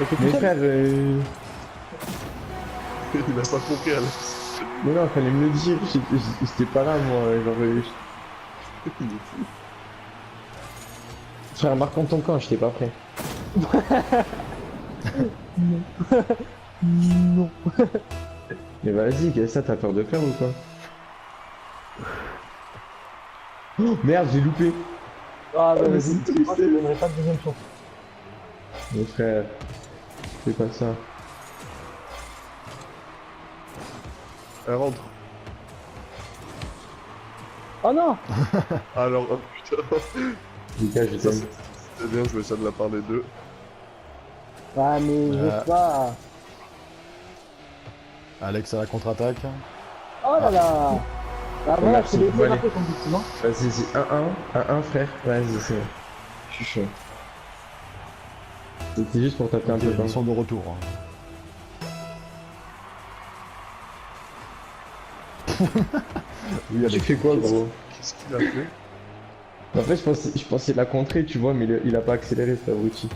fait tout Mais seul. frère, Il a pas compris, Alex. mais non, fallait me le dire, j'étais pas là, moi, genre... Il est fou. Frère, marque en ton camp, j'étais pas prêt. Non. Non. Mais vas-y, qu'est-ce que ça, t'as peur de faire ou quoi? Oh, merde, j'ai loupé. Ah bah mais vas-y, c'est triste. moi je te donnerai pas de deuxième chance. Mais frère, fais pas ça. Elle rentre. Oh non. Alors, oh putain. Lucas, je Ça, t'aime. c'était bien, je vais essayer de la parler d'eux. Ah mais je sais pas. Alex à la contre-attaque. Oh là là. Ah voilà, merci. c'est les Bon, allez. marqué ton but, non? Vas-y, c'est 1-1, frère. Vas-y, c'est bon. Je suis chaud. C'était juste pour taper un Ok, peu ils comme sont de retour. Oui, Tu Alex. fais quoi, gros? Qu'est-ce qu'il a fait? En fait, je pensais la contrer, tu vois, mais il a pas accéléré, cet abruti.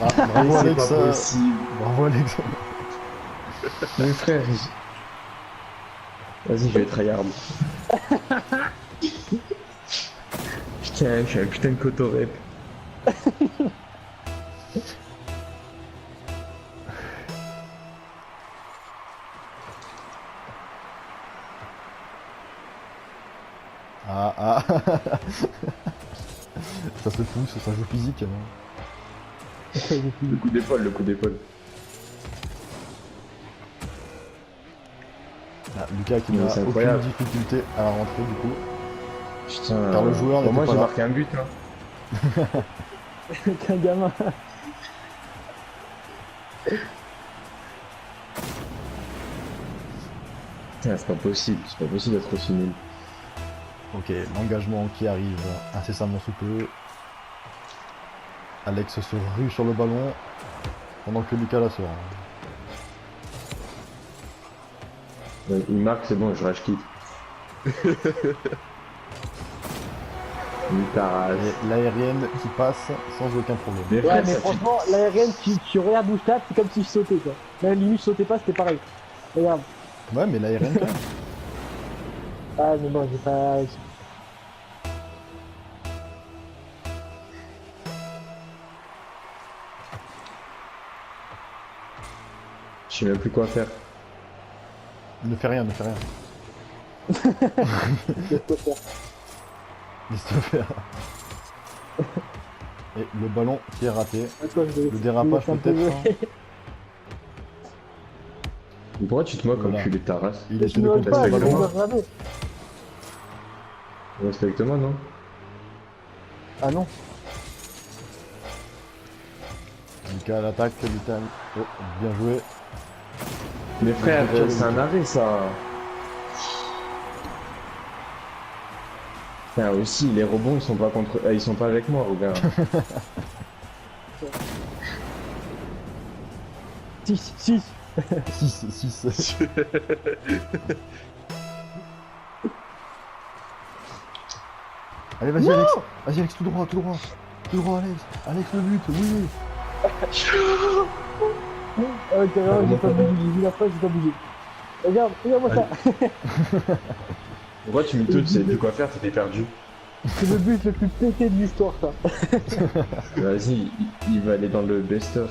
Ah, bravo C'est Alex. pas possible. Bravo Alex. Mais frère, vas-y, je vais tryhard. Putain, je suis un putain de cotorep. Ah, ah. Ça se pousse, ça joue physique. Hein. Le coup d'épaule, le coup d'épaule. Ah, Lucas qui Mais n'a c'est aucune incroyable. difficulté à la rentrée du coup. Putain. Car le joueur Bon, moi, n'était j'ai pas là. marqué un but, là. Qu'un gamin. Putain, c'est pas possible d'être aussi nul. Ok, l'engagement qui arrive incessamment sous peu. Alex se rue sur le ballon pendant que Lucas la sort. Il marque, c'est bon, je rage quitte. Lucas. Et l'aérienne qui passe sans aucun problème. Mais Ouais frère, mais ça franchement, l'aérienne, tu regardes où je tape, c'est comme si je sautais quoi. Même limite je sautais pas, c'était pareil. Regarde. Ouais, mais l'aérienne quand même. Ah mais bon, j'ai pas... Je sais même plus quoi faire. Ne fais rien, ne fais rien. Laisse-toi faire. Laisse-toi faire. Et le ballon qui est raté. Attends, je vais- Le dérapage je vais peut-être. mettre un peu- Hein. Pourquoi tu te moques comme Voilà. culé de ta race? Il Je essaie de me contrer pas, le je vais ballon. me regarder. Respecte-moi, non? Ah non. Lucas à l'attaque, Lucas. Oh, bien joué. Mais frère, Lucas, c'est un arrêt, ça. Putain, aussi, les rebonds, ils sont pas contre... ils sont pas avec moi, regarde. 6, 6. 6. Allez, vas-y Alex. Vas-y Alex, tout droit, tout droit. Tout droit Alex. Alex le but, oui. Ah carrément, j'ai pas bougé, j'ai vu la phrase, j'ai pas bougé. Regarde, regarde-moi ça. Pourquoi tu me tout, tu sais plus quoi faire, t'étais perdu. C'est le but le plus pété de l'histoire ça. Vas-y, il va aller dans le best-of.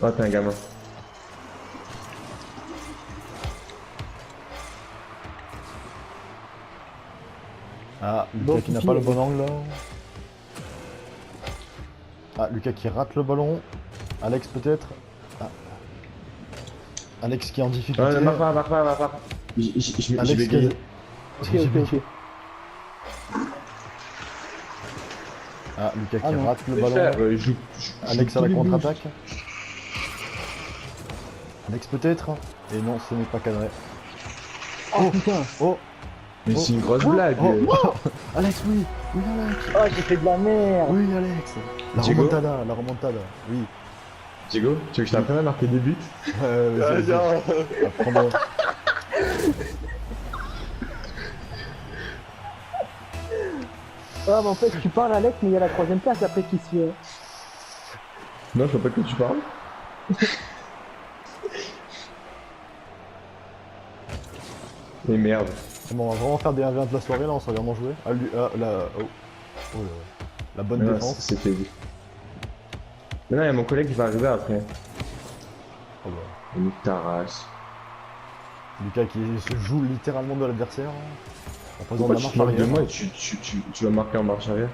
Oh, t'es un gamin. Ah, Lucas Bon, qui n'a Fifi, pas le bon angle là. Ah, Lucas qui rate le ballon. Alex peut-être. Ah. Alex qui est en difficulté. Ah, marque pas. Je Alex vais qui a- gagner. Ok. Ah, Lucas Ah qui non. rate le Mais ballon. frère, Alex à la tous les contre-attaque. Alex peut-être. Et non, ce n'est pas cadré. Oh putain. Oh, Mais c'est une grosse blague. oh. Alex, oui. Oui, Alex. Oh j'ai fait de la merde. Oui, Alex. La Diego remontada. Oui. Diego, tu veux que je t'apprenne à marquer des buts? Vas-y, Ah, vas-y. non. Apprends-moi. Ouais, mais en fait, tu parles Alex, mais il y a la troisième place après qui se fait. Non, je vois pas de quoi tu parles. Mais merde. Bon, on va vraiment faire des 1v1 de la soirée là, on s'en vraiment jouer. Ah, lui, ah, la bonne Ouais, défense. c'était vu. Mais non, il y a mon collègue qui va arriver après. Oh, bah. Une tarasse. Lucas qui se joue littéralement de l'adversaire. En faisant de Pourquoi la tu marche te moques de arrière. moi et tu vas marquer en marche arrière?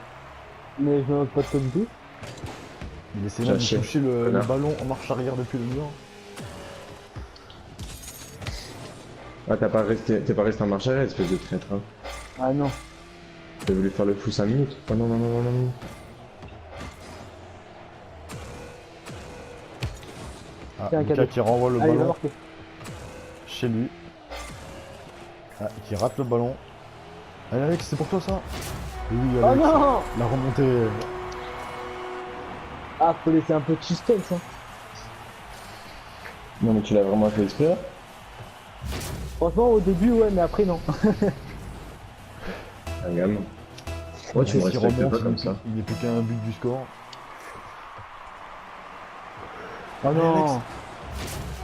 Mais je me moque pas de toi du tout. Il essaie même de J'achète. toucher le Connard. ballon en marche arrière depuis le mur. Ah, t'es pas resté en marche arrière, espèce de traître. Hein. Ah non. T'as voulu faire le fou 5 minutes. Oh non, non, non, non, non. Ah, C'est un Lucas cadeau. qui renvoie le Allez, il va ballon marquer. chez lui. Ah, qui rate le ballon. Allez Alex, c'est pour toi ça? Oui, Oh Alex. non! La remontée. Ah, faut laisser un peu de suspense, hein. Non, mais tu l'as vraiment fait exprès là? Franchement, au début, ouais, mais après, non. Un gamin. Ouais, tu me Alex qui respectes remonte, pas comme ça. il n'est plus qu'à un but du score. Oh non! Alex.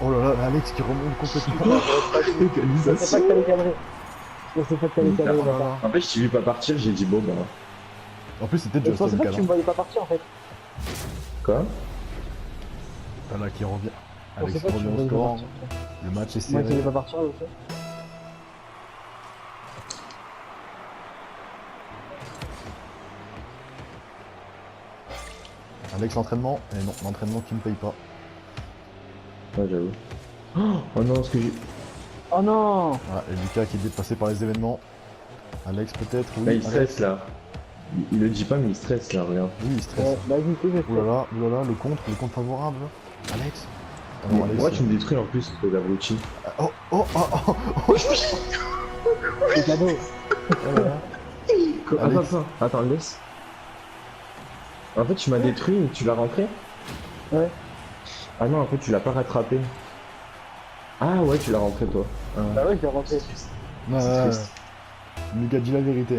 Oh là là, Alex qui remonte complètement. Je sais pas que t'allais cadrer. Je sais pas que t'allais cadrer, Oh là bâtard. là. En fait, je t'ai vu pas partir, j'ai dit bon bah. En plus, c'était Je déjà pensais le pas cas. que tu me voyais pas partir, en fait. Quoi? Voilà qui revient. Je Alex pensais qui pas que tu revient me au voyais pas score. partir. Le match est Moi, tu voulais serré. pas partir, aussi. Alex l'entraînement. Et non, l'entraînement qui ne paye pas. Ouais, j'avoue. Oh non, ce que j'ai. Oh non! Voilà, et Lucas qui est dépassé par les événements. Alex peut-être, oui. Là, il Alex. stresse là. Il le dit pas, mais il stresse là, regarde. Oui, il stresse. Ouais, vas-y, fais, je fais. Ouh là là, le contre favorable. Alex. Ah non, Alex. Pourquoi tu me détruis en plus, espèce d'abruti? Oh, oh, oh, oh, oh. C'est cadeau. Oh là là. Alex. Attends, laisse. En fait, tu m'as détruit et tu l'as rentré? Ouais. Ah non, en fait, tu l'as pas rattrapé. Ah ouais, tu l'as rentré toi. Bah ouais, je l'ai rentré. Ouais, C'est ouais, triste. ouais. Lucas dit la vérité.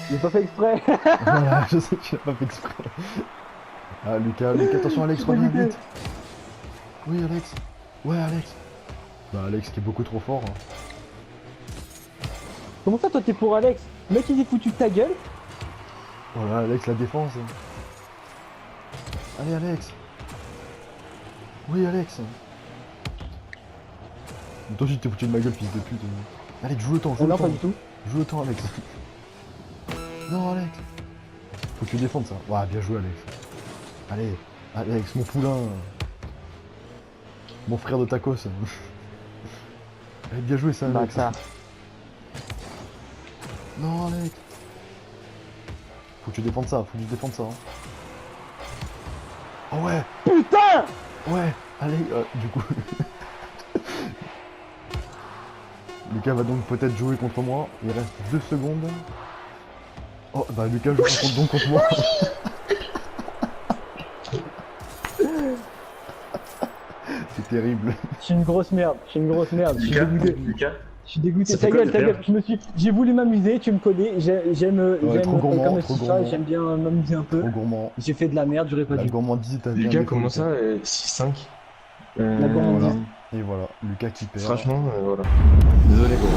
J'ai pas fait exprès. Voilà, je sais que tu l'as pas fait exprès. Ah, Lucas, attention, Alex, reviens vite. Oui, Alex. Ouais, Alex. Bah, Alex qui est beaucoup trop fort. Hein. Comment ça, toi, t'es pour Alex? Le mec, il s'est foutu de ta gueule. Voilà, Alex, la défense. Allez, Alex. Oui, Alex. Mais toi aussi, tu t'es foutu de ma gueule, fils de pute. Alex, joue le temps, joue Ah le non, temps. pas du tout. Joue le temps, Alex. Non, Alex. Faut que tu défendes ça. Ouais, bien joué, Alex. Allez, Alex, mon poulain. Mon frère de tacos. Allez, bien joué ça, Alex. Bâtard. Non, Alex. Faut que tu défendes ça, faut que tu défendes ça. Hein. Oh ouais, Putain! ouais, allez, du coup. Lucas va donc peut-être jouer contre moi. Il reste 2 secondes. Oh, bah Lucas joue donc contre moi. C'est terrible. Je suis une grosse merde. Je suis une grosse merde. Je suis dégoûté. Lucas. Je suis dégoûté. Ça Ta fait quoi gueule, de ta faire gueule. J'ai voulu m'amuser, tu me connais. J'aime trop gourmand, comme trop ça, gourmand. j'aime bien m'amuser un peu. Trop gourmand. J'ai fait de la merde, j'aurais pas La dû. gourmandise, t'as bien Lucas, défendu. comment ça 6-5 La gourmandise. Voilà. Et voilà, Lucas qui perd. Franchement, voilà. Désolé, gros.